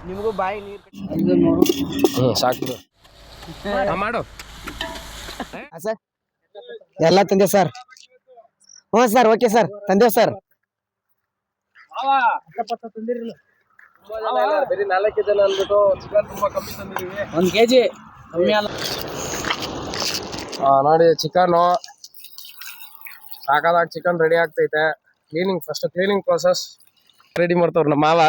ನಿಮಗೂ ಬಾಯಿ ನೀರು ಸಾಕು ಮಾಡು ಸರ್ ಎಲ್ಲ ತಂದೆ ಸರ್. ಹ್ಞೂ ಸರ್, ಓಕೆ ಸರ್, ತಂದೇವ್ ಸರ್. ಬರೀ 4 ಜನ ಅಂದ್ಬಿಟ್ಟು ಚಿಕನ್ ತುಂಬಾ ಕಮ್ಮಿ ತಂದಿದೀವಿ. 1 kg ಕಮ್ಮಿ ಅಲ್ಲ. ನೋಡಿ ಚಿಕನ್ ಸಾಕಾದಾಗ ಚಿಕನ್ ರೆಡಿ ಆಗ್ತೈತೆ. ಫಸ್ಟ್ ಕ್ಲೀನಿಂಗ್ ಪ್ರೊಸೆಸ್ ರೆಡಿ ಮಾಡ್ತವ್ರ ನಮ್ಮ ಮಾವ.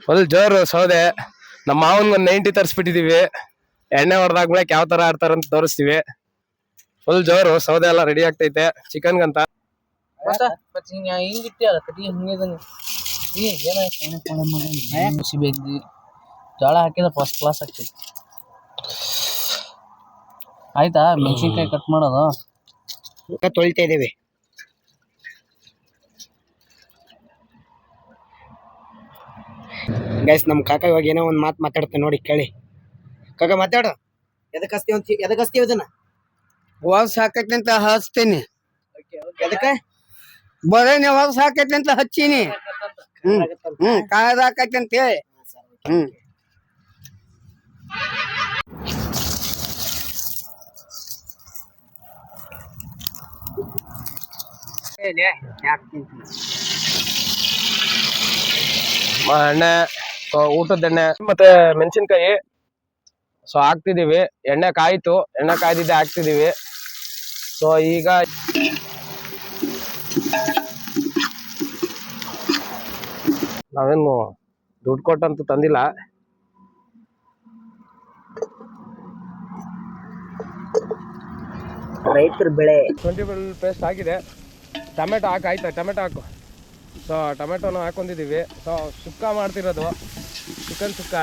ಫುಲ್ ಜೋರು ಸೌದೆ. ನಮ್ಮ ಮಾವನ್ಗೆ ಒಂದು 90 ತರಿಸ್ಬಿಟ್ಟಿದೀವಿ. ಎಣ್ಣೆ ಹೊಡೆದಾಗ್ಮೇಲೆ ಯಾವ ತರ ಆಡ್ತಾರಂತ ತೋರಿಸ್ತೀವಿ. ಫುಲ್ ಜೋರು ಸೌದೆ ಎಲ್ಲ ರೆಡಿ ಆಗ್ತೈತೆ ಚಿಕನ್ಗಂತ. ಜೋಳ ಹಾಕಿದ್ರೆ ಫಸ್ಟ್ ಕ್ಲಾಸ್ ಆಗ್ತೈತಿ. ಆಯ್ತಾ? ಮೆಣಸಿನ್ಕಾಯಿ ಕಟ್ ಮಾಡೋದು ತೊಳಿತಾ ಇದೀವಿ. ಗೈಸ್, ನಮ್ಮ ಕಾಕ ಇವಾಗ ಏನೋ ಒಂದು ಮಾತು ಮಾತಾಡ್ತೇನೆ ನೋಡಿ, ಕೇಳಿ. ಕಾಕ ಮಾತಾಡು. ಎದಕ್ಕೆ ಹಚ್ತೀವಿ ಇದನ್ನ? ವಾಸ್ ಹಾಕೈತಿ ಅಂತ ಹಚ್ತೀನಿ. ಎದಕ್ಕೆ? ಬರೇನೆ ವಾಸ್ ಹಾಕೈತಿ ಅಂತ ಹಚ್ಚೀನಿ. ಕಾಯ್ದ ಹಾಕೈತಿ ಅಂತ ಹೇಳಿ. ಎಣ್ಣೆ, ಊಟದ ಎಣ್ಣೆ ಮತ್ತೆ ಮೆಣಸಿನ್ಕಾಯಿ ಸೊ ಹಾಕ್ತಿದೀವಿ. ಎಣ್ಣೆ ಕಾಯ್ತು, ಎಣ್ಣೆ ಕಾಯ್ದಿದ್ದೆ ಹಾಕ್ತಿದೀವಿ. ಸೊ ಈಗ ನಾವೇನು ದುಡ್ಡು ಕೊಟ್ಟಂತೂ ತಂದಿಲ್ಲ. ರೈತರ ಬೆಳೆ. ಶುಂಠಿ ಬೆಳ್ಳುಳ್ಳಿ ಪೇಸ್ಟ್ ಆಗಿದೆ. ಟೊಮೆಟೊ ಆಯ್ತಾ? ಟೊಮೆಟೊ ಹಾಕು. ಸೊ ಟೊಮೆಟೊನ ಹಾಕೊಂಡಿದ್ದೀವಿ. ಸೊ ಸುಕ್ಕ ಮಾಡ್ತಿರೋದು, ಚಿಕನ್ ಸುಕ್ಕ.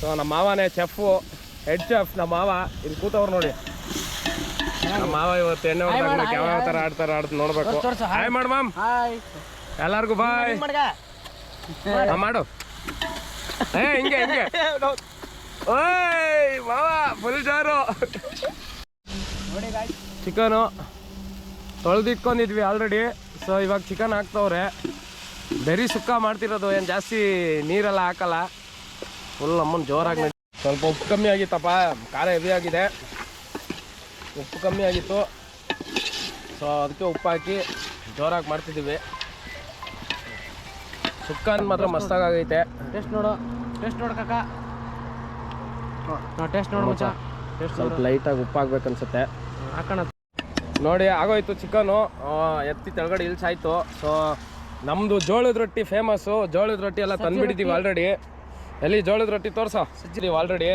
ಸೊ ನಮ್ಮ ಮಾವನೇ ಚೆಫು, ಹೆಡ್ ಚೆಫ್ ನಮ್ಮ ಮಾವ. ಇಲ್ಲಿ ಕೂತವ್ರು ನೋಡಿ ನಮ್ಮ ಮಾವ. ಇವತ್ತು ಎಣ್ಣೆ ಹೊಡೆದಾಗ್ಬೇಕು ಯಾವ ಥರ ಆಡ್ತಾರೆ ನೋಡ್ಬೇಕು. ಹಾಯ್ ಮಾಡು ಮಾಮ್, ಎಲ್ಲಾರ್ಗು ಬಾಯ್ ಮಾಡು. ಹಿಂಗೆ ಓಯ್ ಮಾವ ಫುಲ್ ಜಾರು. ಚಿಕನು ತೊಳೆದಿಟ್ಕೊಂಡಿದ್ವಿ ಆಲ್ರೆಡಿ. ಸೊ ಇವಾಗ ಚಿಕನ್ ಹಾಕ್ತವ್ರೆ. ಬೆರಿ ಸುಕ್ಕ ಮಾಡ್ತಿರೋದು, ಏನು ಜಾಸ್ತಿ ನೀರೆಲ್ಲ ಹಾಕಲ್ಲ. ಫುಲ್ ಅಮ್ಮನ್ ಜೋರಾಗಿ. ಸ್ವಲ್ಪ ಉಪ್ಪು ಕಮ್ಮಿ ಆಗಿತ್ತಪ್ಪ, ಖಾರ ಹೆವಿ ಆಗಿದೆ. ಉಪ್ಪು ಕಮ್ಮಿ ಆಗಿತ್ತು. ಸೊ ಅದಕ್ಕೆ ಉಪ್ಪು ಹಾಕಿ ಜೋರಾಗಿ ಮಾಡ್ತಿದ್ದೀವಿ. ಸುಕ್ಕನ್ ಮಾತ್ರ ಮಸ್ತಾಗೈತೆ. ಟೇಸ್ಟ್ ನೋಡು ಕಾಕ. ಟೇಸ್ಟ್ ನೋಡು ಮಚ್ಚ. ಸ್ವಲ್ಪ ಲೈಟಾಗಿ ಉಪ್ಪು ಹಾಕ್ಬೇಕನ್ಸುತ್ತೆ. ಹಾಕೋಣ ನೋಡಿ. ಆಗೋಯ್ತು ಚಿಕನು. ಎತ್ತಿ ತೆಳಗಡೆ ಇಳಿಸಾಯ್ತು. ಸೊ ನಮ್ಮದು ಜೋಳದ ರೊಟ್ಟಿ ಫೇಮಸ್ಸು. ಜೋಳದ ರೊಟ್ಟಿ ಎಲ್ಲ ತಂದುಬಿಟ್ಟಿದ್ದೀವಿ ಆಲ್ರೆಡಿ. ಎಲ್ಲಿ ಜೋಳದ ರೊಟ್ಟಿ ತೋರ್ಸೋ ಸಿಚ್ಚಿದ್ದೀವಿ ಆಲ್ರೆಡಿ.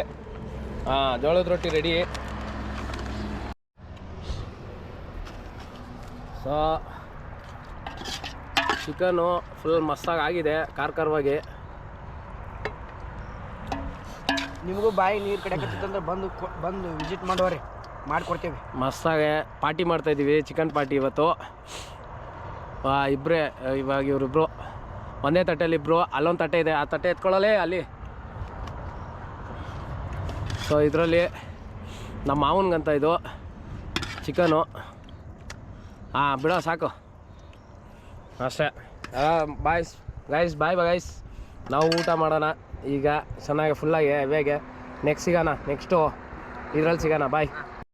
ಜೋಳದ ರೊಟ್ಟಿ ರೆಡಿ. ಸೊ ಚಿಕನು ಫುಲ್ ಮಸ್ತಾಗಿ ಆಗಿದೆ, ಖಾರವಾಗಿ. ನಿಮಗೂ ಬಾಯಿ ನೀರು ಕಡೆಕತ್ತಂದ್ರೆ ಬಂದು ವಿಸಿಟ್ ಮಾಡೋರಿ, ಮಾಡಿಕೊಡ್ತೇವೆ. ಮಸ್ತಾಗೆ ಪಾರ್ಟಿ ಮಾಡ್ತಾಯಿದ್ದೀವಿ, ಚಿಕನ್ ಪಾರ್ಟಿ ಇವತ್ತು. ಇಬ್ಬರೇ ಇವಾಗ ಇವರಿಬ್ರು ಒಂದೇ ತಟ್ಟೆಯಲ್ಲಿ ಇಬ್ಬರು. ಅಲ್ಲೊಂದು ತಟ್ಟೆ ಇದೆ, ಆ ತಟ್ಟೆ ಎತ್ಕೊಳ್ಳಲೇ ಅಲ್ಲಿ. ಸೊ ಇದರಲ್ಲಿ ನಮ್ಮ ಮಾವನ್ಗಂತ ಇದು ಚಿಕನು. ಬಿಡೋ ಸಾಕು ಅಷ್ಟೇ. Guys bye guys. ನಾವು ಊಟ ಮಾಡೋಣ ಈಗ ಚೆನ್ನಾಗಿ ಫುಲ್ಲಾಗಿ ಹೆವಿಯಾಗೆ. ನೆಕ್ಸ್ಟ್ ಸಿಗೋಣ, ನೆಕ್ಸ್ಟು ಇದ್ರಲ್ಲಿ ಸಿಗೋಣ. ಬಾಯ್.